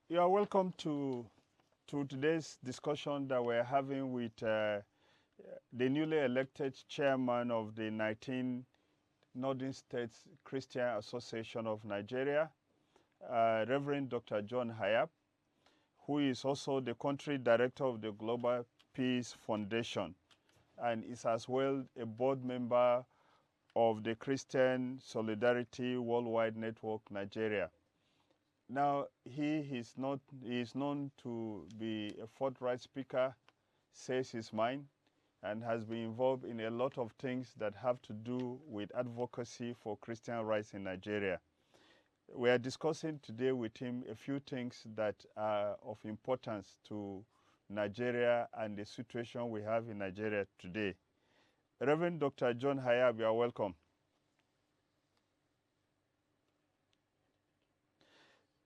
You are welcome to today's discussion that we're having with the newly elected chairman of the 19 Northern States Christian Association of Nigeria, Reverend Dr. John Hayab, who is also the country director of the Global Peace Foundation and is as well a board member of the Christian Solidarity Worldwide Network Nigeria. Now, he is known to be a forthright speaker, says his mind, and has been involved in a lot of things that have to do with advocacy for Christian rights in Nigeria. We are discussing today with him a few things that are of importance to Nigeria and the situation we have in Nigeria today. Reverend Dr. John Hayab, you are welcome.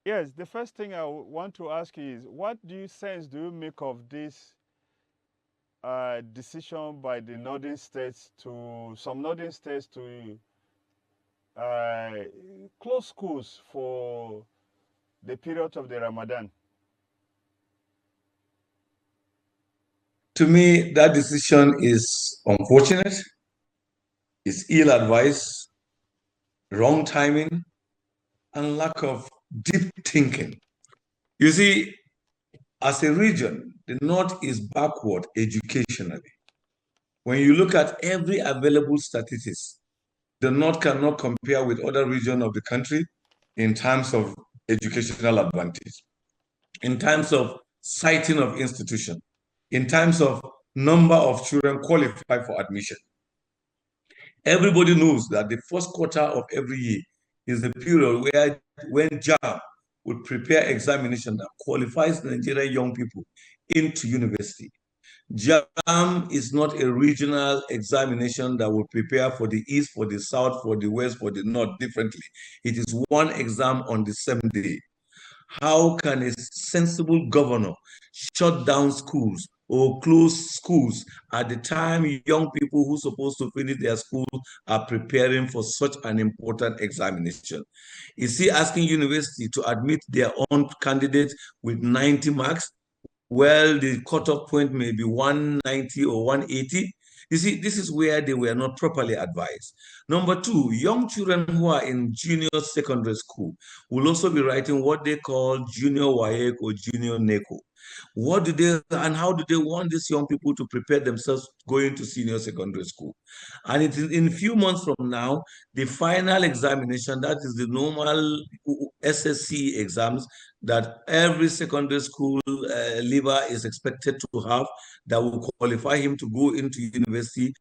Yes, the first thing I want to ask you is, what do you make of this decision by the northern states to some northern states to uh, close schools for the period of the Ramadan? To me, that decision is unfortunate, it's ill advised, wrong timing, and lack of deep thinking. You see, as a region, the North is backward educationally. When you look at every available statistics, the North cannot compare with other regions of the country in terms of educational advantage, in terms of siting of institution, in terms of number of children qualified for admission. Everybody knows that the first quarter of every year is the period where when JAM would prepare examination that qualifies Nigerian young people into university. JAM is not a regional examination that will prepare for the East, for the South, for the West, for the North differently. It is one exam on the same day. How can a sensible governor shut down schools or close schools at the time young people who are supposed to finish their school are preparing for such an important examination? Is he asking university to admit their own candidates with 90 marks? Well, the cutoff point may be 190 or 180. You see, this is where they were not properly advised. Number two, young children who are in junior secondary school will also be writing what they call junior WAEC or junior NECO. What do they and how do they want these young people to prepare themselves going to senior secondary school? And it is in a few months from now, the final examination, that is the normal SSC exams that every secondary school leaver is expected to have that will qualify him to go into university.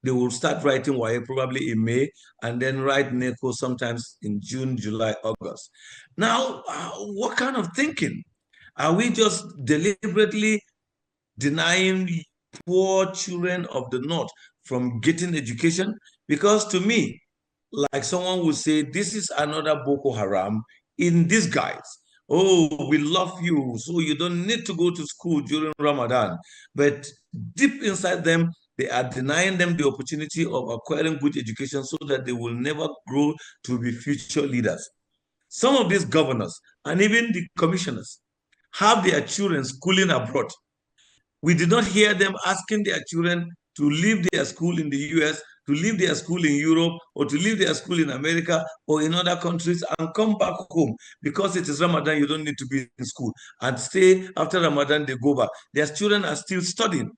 They will start writing YA probably in May and then write NECO sometimes in June, July, August. Now, what kind of thinking? Are we just deliberately denying poor children of the North from getting education? Because to me, like someone would say, this is another Boko Haram in disguise. Oh, we love you, so you don't need to go to school during Ramadan. But deep inside them, they are denying them the opportunity of acquiring good education so that they will never grow to be future leaders. Some of these governors and even the commissioners have their children schooling abroad. We did not hear them asking their children to leave their school in the US, to leave their school in Europe, or to leave their school in America or in other countries and come back home because it is Ramadan, you don't need to be in school. And stay after Ramadan, they go back. Their children are still studying,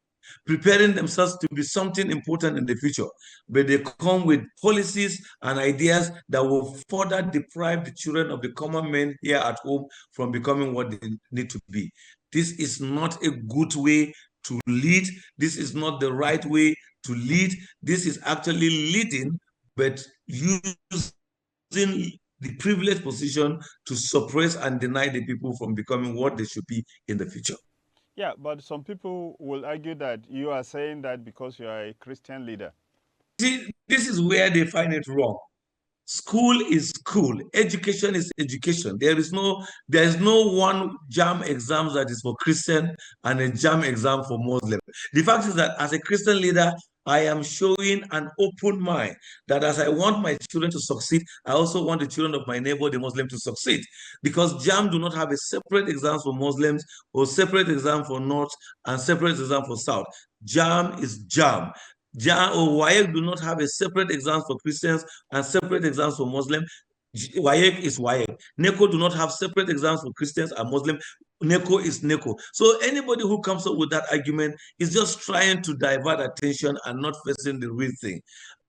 preparing themselves to be something important in the future. But they come with policies and ideas that will further deprive the children of the common men here at home from becoming what they need to be. This is not a good way to lead. This is not the right way to lead. This is actually leading, but using the privileged position to suppress and deny the people from becoming what they should be in the future. Yeah, but some people will argue that you are saying that because you are a Christian leader. See, this is where they find it wrong. School is school. Education is education. There is no one JAM exam that is for Christian and a JAM exam for Muslim. The fact is that as a Christian leader, I am showing an open mind that as I want my children to succeed, I also want the children of my neighbor, the Muslim, to succeed. Because JAM do not have a separate exam for Muslims or separate exam for North and separate exam for South. JAM is JAM. JAM or WAEC do not have a separate exam for Christians and separate exams for Muslims. WAEC is WAEC. NECO do not have separate exams for Christians and Muslims. NECO is NECO. So anybody who comes up with that argument is just trying to divert attention and not facing the real thing.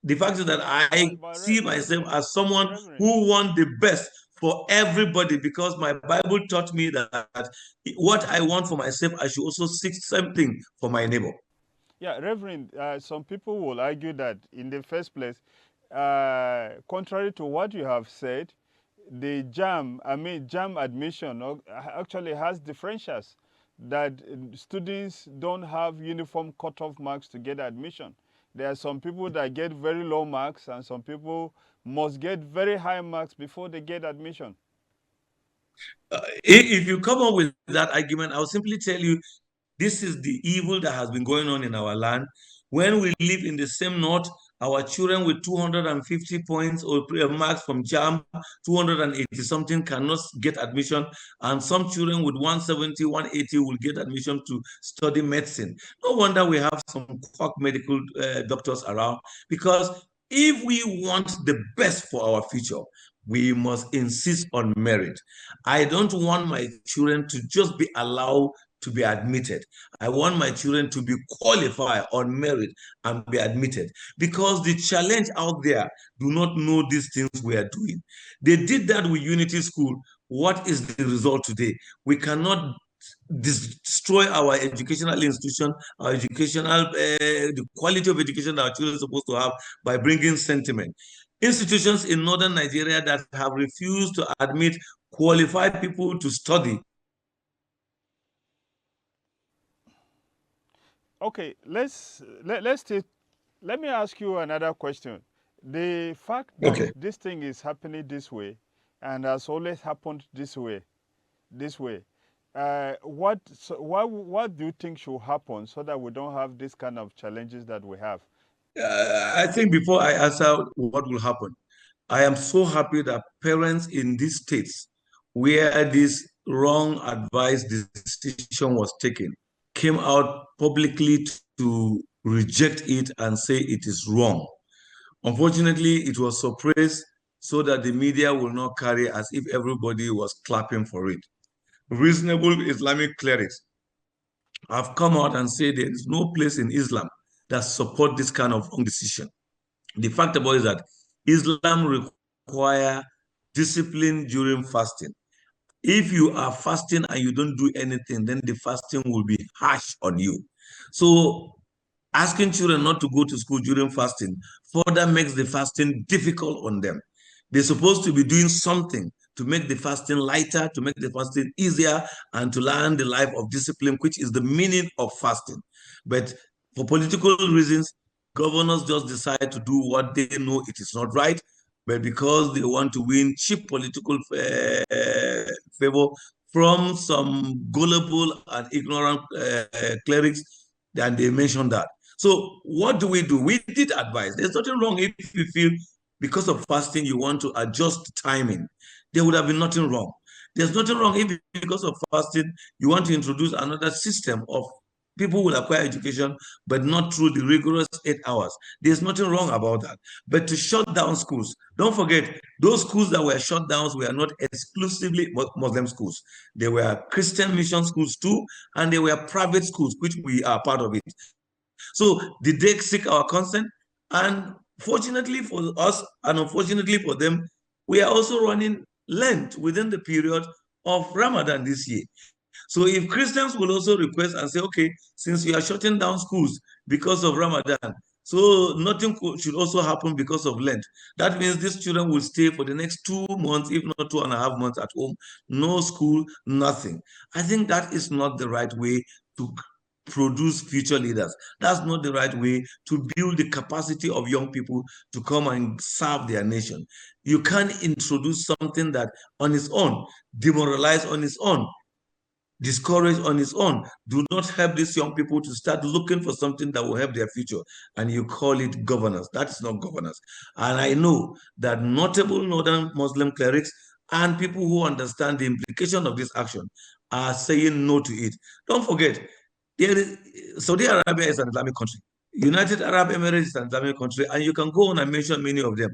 The fact is that I see myself as someone who wants the best for everybody, because my Bible taught me that what I want for myself, I should also seek something for my neighbor. Yeah, Reverend, some people will argue that in the first place, contrary to what you have said, the JAM admission actually has differentials, that students don't have uniform cutoff marks to get admission. There are some people that get very low marks, and some people must get very high marks before they get admission. If you come up with that argument, I'll simply tell you this is the evil that has been going on in our land. When we live in the same north, our children with 250 points or marks from JAM, 280 something cannot get admission. And some children with 170, 180 will get admission to study medicine. No wonder we have some quack medical doctors around, because if we want the best for our future, we must insist on merit. I don't want my children to just be allowed to be admitted. I want my children to be qualified on merit and be admitted, because the challenge out there do not know these things we are doing. They did that with Unity School. What is the result today? We cannot destroy our educational institution, our educational, the quality of education that our children are supposed to have by bringing sentiment. Institutions in northern Nigeria that have refused to admit qualified people to study. Okay, let me ask you another question. The fact that this thing is happening this way, and has always happened this way, what do you think should happen so that we don't have this kind of challenges that we have? I think before I answer what will happen, I am so happy that parents in these states where this wrong advice decision was taken came out publicly to reject it and say it is wrong. Unfortunately, it was suppressed so that the media will not carry as if everybody was clapping for it. Reasonable Islamic clerics have come out and said there is no place in Islam that support this kind of wrong decision. The fact about it is that Islam require discipline during fasting. If you are fasting and you don't do anything, then the fasting will be harsh on you. So asking children not to go to school during fasting further makes the fasting difficult on them. They're supposed to be doing something to make the fasting lighter, to make the fasting easier, and to learn the life of discipline, which is the meaning of fasting. But for political reasons, governors just decide to do what they know it is not right, but because they want to win cheap political favor from some gullible and ignorant clerics, then they mention that. So what do? We did advise. There's nothing wrong if you feel because of fasting you want to adjust timing. There would have been nothing wrong. There's nothing wrong if because of fasting you want to introduce another system of people will acquire education, but not through the rigorous 8 hours. There's nothing wrong about that. But to shut down schools, don't forget, those schools that were shut down were not exclusively Muslim schools. They were Christian mission schools too, and they were private schools, which we are part of it. So did they seek our consent? And fortunately for us, and unfortunately for them, we are also running Lent within the period of Ramadan this year. So if Christians will also request and say, okay, since we are shutting down schools because of Ramadan, so nothing should also happen because of Lent. That means these children will stay for the next 2 months, if not 2.5 months at home, no school, nothing. I think that is not the right way to produce future leaders. That's not the right way to build the capacity of young people to come and serve their nation. You can't introduce something that on its own, demoralize on its own, discouraged on its own. Do not help these young people to start looking for something that will help their future. And you call it governance. That is not governance. And I know that notable northern Muslim clerics and people who understand the implication of this action are saying no to it. Don't forget, there is, Saudi Arabia is an Islamic country. United Arab Emirates is an Islamic country, and you can go on and mention many of them.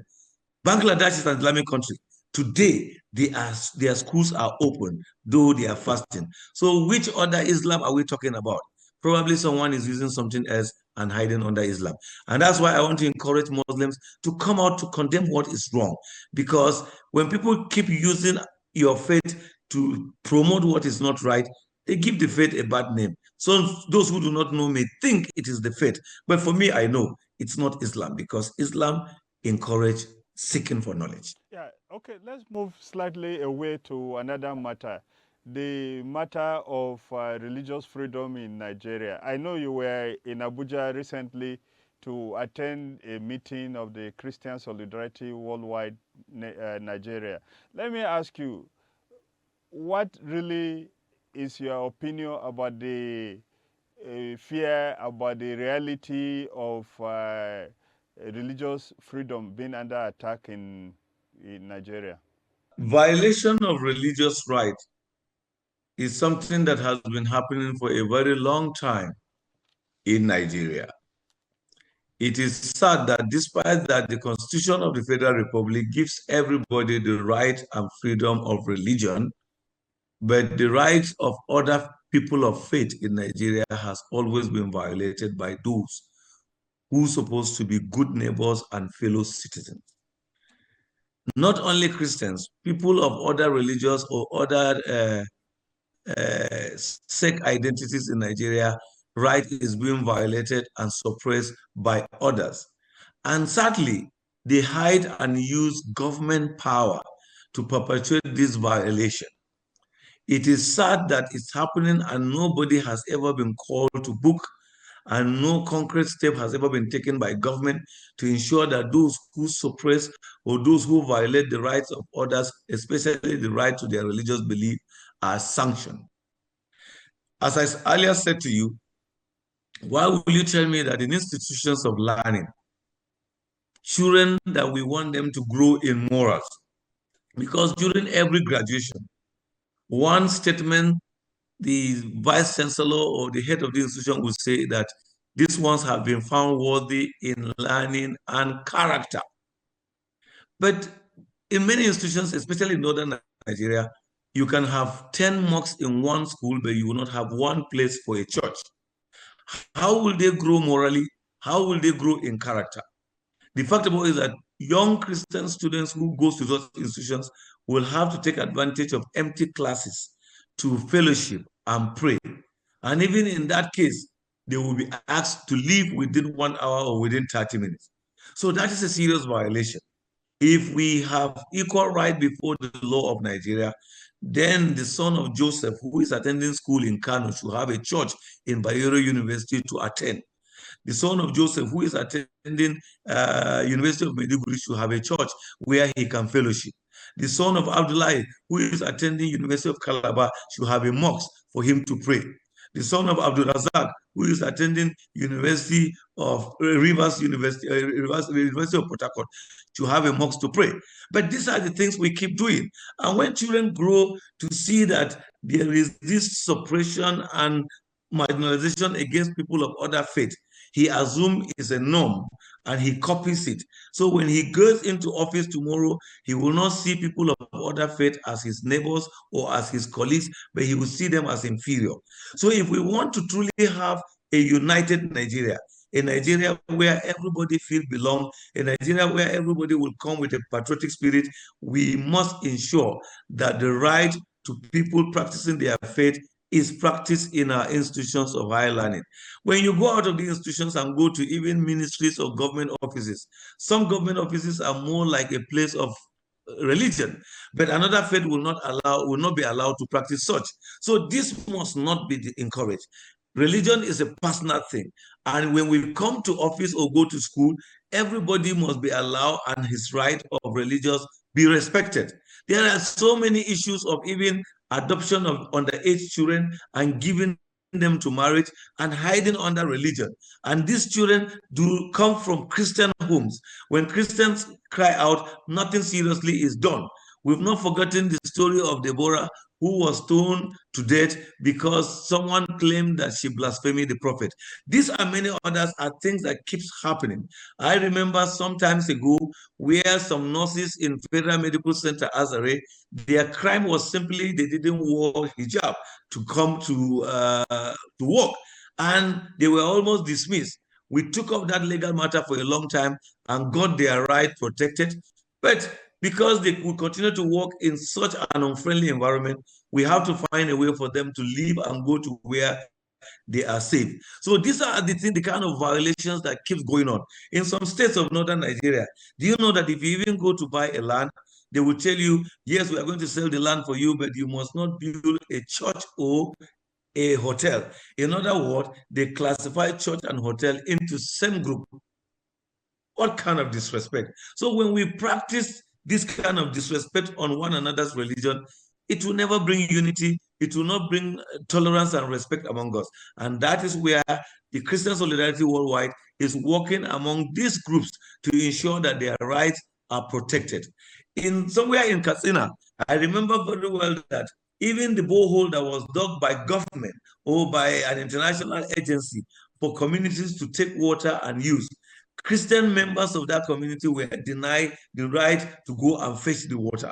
Bangladesh is an Islamic country. Today, their schools are open, though they are fasting. So which other Islam are we talking about? Probably someone is using something else and hiding under Islam. And that's why I want to encourage Muslims to come out to condemn what is wrong. Because when people keep using your faith to promote what is not right, they give the faith a bad name. So those who do not know may think it is the faith. But for me, I know it's not Islam, because Islam encourage seeking for knowledge. Yeah, okay, let's move slightly away to another matter, the matter of religious freedom in Nigeria. I know you were in Abuja recently to attend a meeting of the Christian Solidarity Worldwide Nigeria. Let me ask you, what really is your opinion about the fear about the reality of religious freedom being under attack in Nigeria? Violation of religious rights is something that has been happening for a very long time in Nigeria. It is sad that despite that the Constitution of the Federal Republic gives everybody the right and freedom of religion, but the rights of other people of faith in Nigeria has always been violated by those who are supposed to be good neighbors and fellow citizens. Not only Christians, people of other religious or other sect identities in Nigeria, right is being violated and suppressed by others. And sadly, they hide and use government power to perpetuate this violation. It is sad that it's happening and nobody has ever been called to book, and no concrete step has ever been taken by government to ensure that those who suppress or those who violate the rights of others, especially the right to their religious belief, are sanctioned. As I earlier said to you, why will you tell me that in institutions of learning, children that we want them to grow in morals? Because during every graduation, one statement, the vice chancellor or the head of the institution will say that these ones have been found worthy in learning and character. But in many institutions, especially in northern Nigeria, you can have 10 mosques in one school, but you will not have one place for a church. How will they grow morally? How will they grow in character? The fact about it is that young Christian students who go to those institutions will have to take advantage of empty classes to fellowship and pray. And even in that case, they will be asked to leave within 1 hour or within 30 minutes. So that is a serious violation. If we have equal right before the law of Nigeria, then the son of Joseph, who is attending school in Kano, should have a church in Bayero University to attend. The son of Joseph, who is attending University of Maiduguri, should have a church where he can fellowship. The son of Abdullahi, who is attending University of Calabar, should have a mosque for him to pray. The son of Abdul Razak, who is attending University of Rivers University, University of Port Harcourt, to have a mosque to pray. But these are the things we keep doing. And when children grow to see that there is this suppression and marginalization against people of other faith, he assumes is a norm and he copies it. So when he goes into office tomorrow, he will not see people of other faith as his neighbors or as his colleagues, but he will see them as inferior. So if we want to truly have a united Nigeria, a Nigeria where everybody feels belong, a Nigeria where everybody will come with a patriotic spirit, we must ensure that the right to people practicing their faith is practiced in our institutions of higher learning. When you go out of the institutions and go to even ministries or government offices, some government offices are more like a place of religion, but another faith will not be allowed to practice such. So this must not be encouraged. Religion is a personal thing, and when we come to office or go to school, everybody must be allowed and his right of religious be respected. There are so many issues of even adoption of underage children and giving them to marriage and hiding under religion. And these children do come from Christian homes. When Christians cry out, nothing seriously is done. We've not forgotten the story of Deborah, who was stoned to death because someone claimed that she blasphemed the prophet. These and many others are things that keeps happening. I remember some times ago where some nurses in Federal Medical Center Azare, their crime was simply they didn't wear hijab to come to work, and they were almost dismissed. We took up that legal matter for a long time and got their right protected, but because they could continue to work in such an unfriendly environment, we have to find a way for them to leave and go to where they are safe. So these are the kind of violations that keeps going on. In some states of northern Nigeria, do you know that if you even go to buy a land, they will tell you, yes, we are going to sell the land for you, but you must not build a church or a hotel. In other words, they classify church and hotel into same group. What kind of disrespect? So when we practice this kind of disrespect on one another's religion, it will never bring unity. It will not bring tolerance and respect among us. And that is where the Christian Solidarity Worldwide is working among these groups to ensure that their rights are protected. In somewhere in Katsina, I remember very well that even the borehole that was dug by government or by an international agency for communities to take water and use, Christian members of that community were denied the right to go and fetch the water.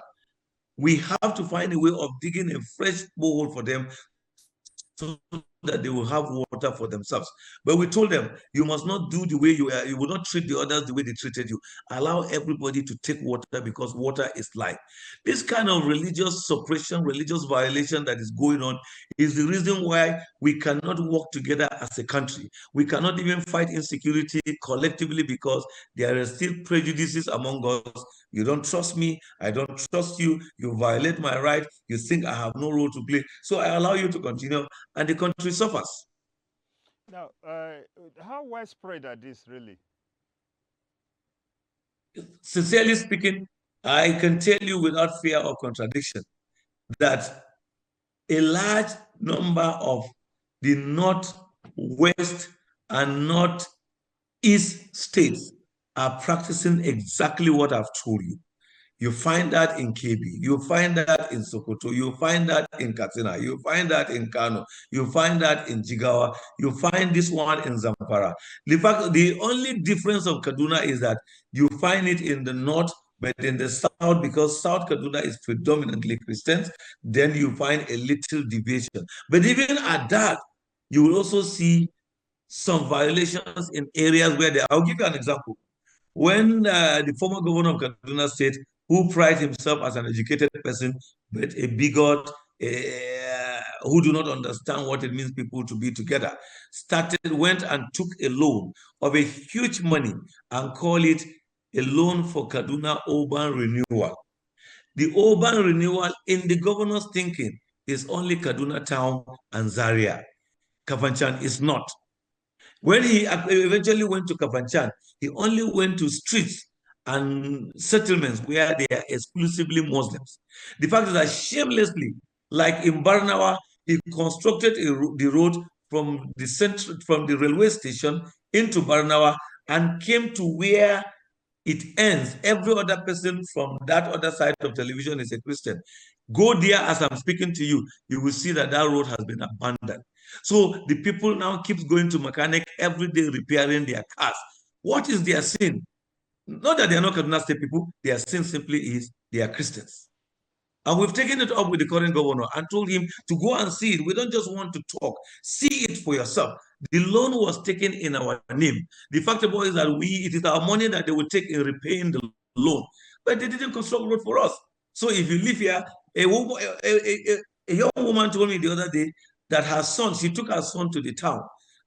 We have to find a way of digging a fresh borehole for them so that they will have water for themselves. But we told them, you must not do the way you will not treat the others the way they treated you. Allow everybody to take water because water is life. This kind of religious suppression, religious violation that is going on is the reason why we cannot work together as a country. We cannot even fight insecurity collectively because there are still prejudices among us. You don't trust me, I don't trust you, you violate my right, you think I have no role to play. So I allow you to continue and the country suffers. Now, how widespread are these really? Sincerely speaking, I can tell you without fear of contradiction that a large number of the northwest and northeast states are practicing exactly what I've told you. You find that in KB, you find that in Sokoto, you find that in Katsina, you find that in Kano, you find that in Jigawa, you find this one in Zamfara. The fact, the only difference of Kaduna is that you find it in the north, but in the south, because South Kaduna is predominantly Christians, then you find a little deviation. But even at that, you will also see some violations in areas where I'll give you an example. When the former governor of Kaduna State, who prides himself as an educated person, but a bigot, who do not understand what it means people to be together, went and took a loan of a huge money and called it a loan for Kaduna urban renewal. The urban renewal in the governor's thinking is only Kaduna town and Zaria. Kafanchan is not. When he eventually went to Kafanchan, he only went to streets and settlements where they are exclusively Muslims. The fact is that shamelessly, like in Barnawa, he constructed the road from the center, from the railway station into Barnawa and came to where it ends. Every other person from that other side of television is a Christian. Go there as I'm speaking to you, you will see that that road has been abandoned. So the people now keep going to mechanic every day repairing their cars. What is their sin? Not that they are not Kaduna State people, their sin simply is they are Christians. And we've taken it up with the current governor and told him to go and see it. We don't just want to talk. See it for yourself. The loan was taken in our name. The fact about it is that it is our money that they will take in repaying the loan. But they didn't construct road for us. So if you live here, a young woman told me the other day that her son, she took her son to the town.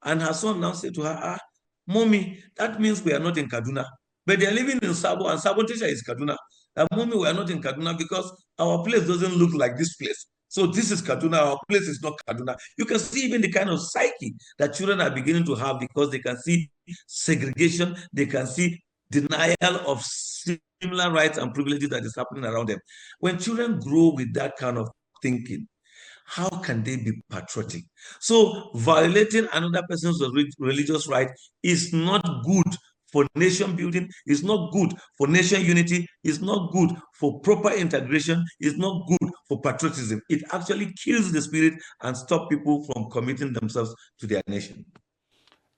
And her son now said to her, Mommy, that means we are not in Kaduna. But they are living in Sabo, and Sabo Tisha is Kaduna. And Mommy, we are not in Kaduna because our place doesn't look like this place. So this is Kaduna, our place is not Kaduna. You can see even the kind of psyche that children are beginning to have because they can see segregation, they can see denial of similar rights and privileges that is happening around them. When children grow with that kind of thinking, how can they be patriotic? So violating another person's religious right is not good for nation building, it's not good for nation unity, it's not good for proper integration, it's not good for patriotism. It actually kills the spirit and stop people from committing themselves to their nation.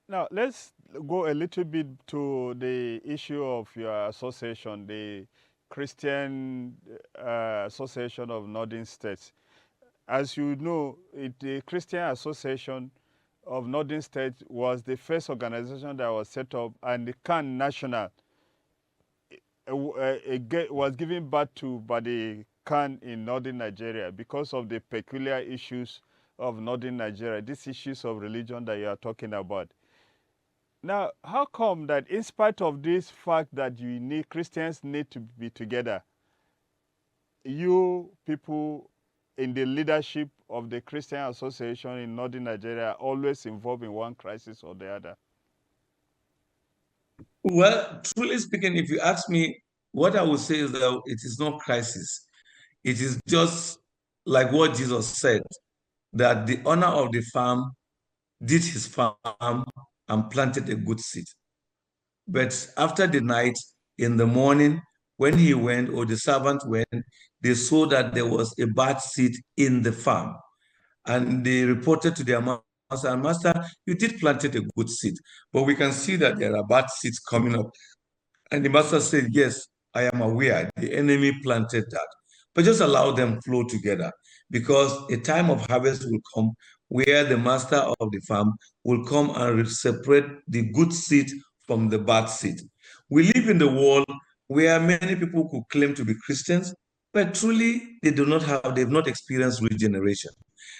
Now, let's go a little bit to the issue of your association, the Christian Association of Northern States. As you know, the Christian Association of Northern States was the first organization that was set up, and the CAN National was given birth to by the CAN in northern Nigeria because of the peculiar issues of northern Nigeria, these issues of religion that you are talking about. Now, how come that in spite of this fact that Christians need to be together, you people in the leadership of the Christian Association in northern Nigeria are always involved in one crisis or the other? Well, truly speaking, if you ask me, what I would say is that it is not crisis. It is just like what Jesus said, that the owner of the farm did his farm and planted a good seed. But after the night, in the morning, when he went or the servant went, they saw that there was a bad seed in the farm. And they reported to their master, Master, you did planted a good seed, but we can see that there are bad seeds coming up. And the master said, yes, I am aware the enemy planted that. But just allow them flow together, because a time of harvest will come where the master of the farm will come and separate the good seed from the bad seed. We live in the world where many people could claim to be Christians, but truly they've not experienced regeneration.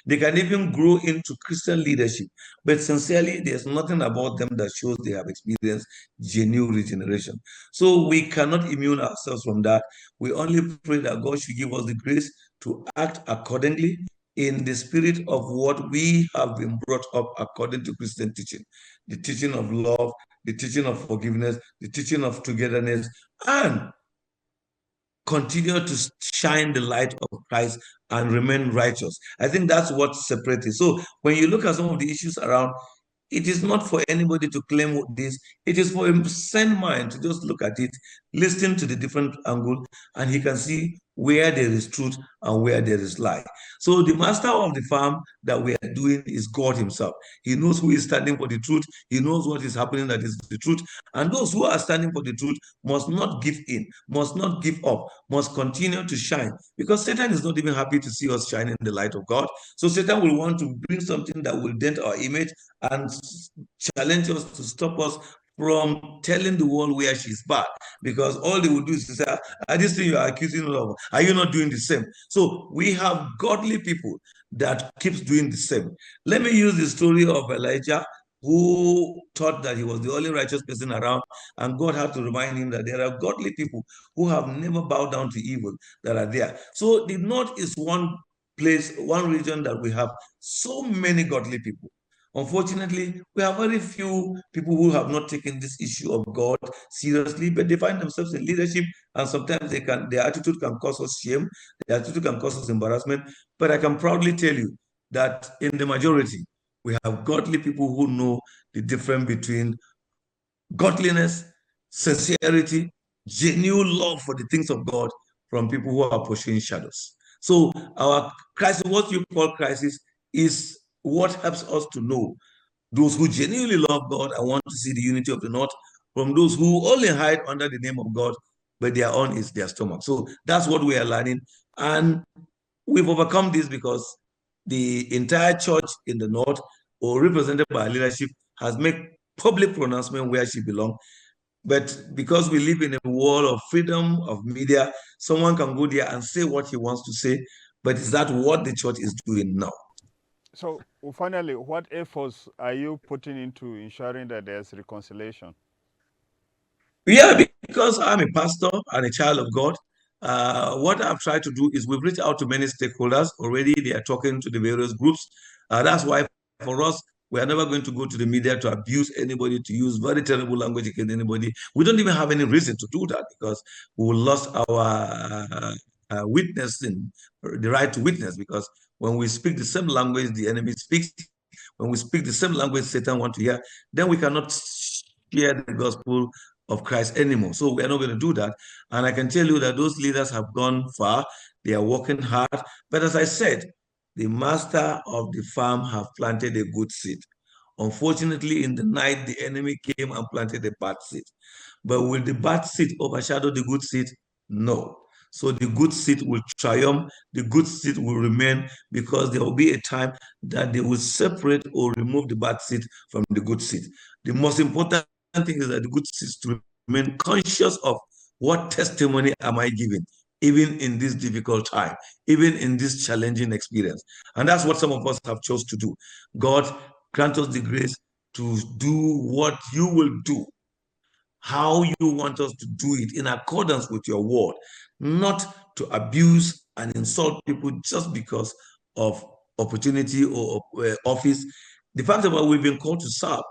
They can even grow into Christian leadership, but sincerely, there's nothing about them that shows they have experienced genuine regeneration. So we cannot immune ourselves from that. We only pray that God should give us the grace to act accordingly in the spirit of what we have been brought up according to Christian teaching, the teaching of love, the teaching of forgiveness, the teaching of togetherness, and continue to shine the light of Christ and remain righteous. I think that's what separates it. So when you look at some of the issues around, it is not for anybody to claim this. It is for a sane mind to just look at it, listen to the different angle, and he can see where there is truth and where there is lie. So the master of the farm that we are doing is God himself. He knows who is standing for the truth. He knows what is happening that is the truth. And those who are standing for the truth must not give in, must not give up, must continue to shine, because Satan is not even happy to see us shining in the light of God. So Satan will want to bring something that will dent our image and challenge us to stop us from telling the world where she's bad, because all they will do is to say, this thing you are accusing her of, are you not doing the same? So we have godly people that keeps doing the same. Let me use the story of Elijah, who thought that he was the only righteous person around, and God had to remind him that there are godly people who have never bowed down to evil that are there. So the north is one place, one region that we have so many godly people. Unfortunately, we have very few people who have not taken this issue of God seriously, but they find themselves in leadership, and sometimes their attitude can cause us shame, their attitude can cause us embarrassment. But I can proudly tell you that in the majority, we have godly people who know the difference between godliness, sincerity, genuine love for the things of God, from people who are pursuing shadows. So our crisis, what you call crisis, is what helps us to know those who genuinely love God and want to see the unity of the North, from those who only hide under the name of God, but their own is their stomach. So that's what we are learning. And we've overcome this because the entire church in the North, or represented by leadership, has made public pronouncement where she belongs. But because we live in a world of freedom of media, someone can go there and say what he wants to say. But is that what the church is doing now? So finally, what efforts are you putting into ensuring that there's reconciliation? Yeah, because I'm a pastor and a child of God, what I've tried to do is we've reached out to many stakeholders already. They are talking to the various groups. That's why for us, we are never going to go to the media to abuse anybody, to use very terrible language against anybody. We don't even have any reason to do that, because we lost our witnessing, the right to witness, because When we speak the same language the enemy speaks, when we speak the same language Satan wants to hear, then we cannot share the gospel of Christ anymore. So we are not going to do that. And I can tell you that those leaders have gone far. They are working hard. But as I said, the master of the farm have planted a good seed. Unfortunately, in the night, the enemy came and planted a bad seed. But will the bad seed overshadow the good seed? No. So the good seed will triumph, the good seed will remain, because there will be a time that they will separate or remove the bad seed from the good seed. The most important thing is that the good seeds to remain conscious of what testimony am I giving, even in this difficult time, even in this challenging experience. And that's what some of us have chose to do. God grant us the grace to do what you will do, how you want us to do it in accordance with your word, not to abuse and insult people just because of opportunity or office. The fact that we've been called to serve.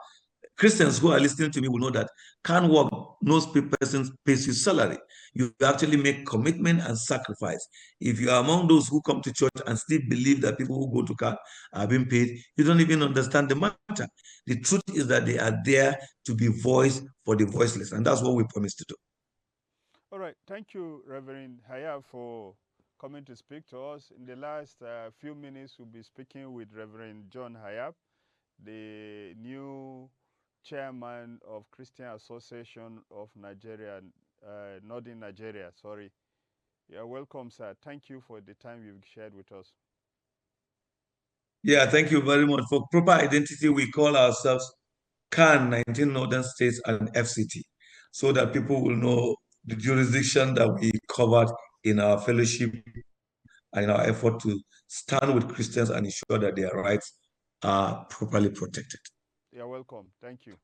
Christians who are listening to me will know that can work, no person pays you salary. You actually make commitment and sacrifice. If you are among those who come to church and still believe that people who go to camp are being paid, you don't even understand the matter. The truth is that they are there to be voice for the voiceless, and that's what we promise to do. All right. Thank you, Reverend Hayab, for coming to speak to us. In the last few minutes, we'll be speaking with Reverend John Hayab, the new chairman of Christian Association of Nigeria, Northern Nigeria, sorry. You're welcome, sir. Thank you for the time you've shared with us. Yeah, thank you very much. For proper identity, we call ourselves CAN, 19 Northern States and FCT, so that people will know the jurisdiction that we covered in our fellowship and in our effort to stand with Christians and ensure that their rights are properly protected. You're welcome. Thank you.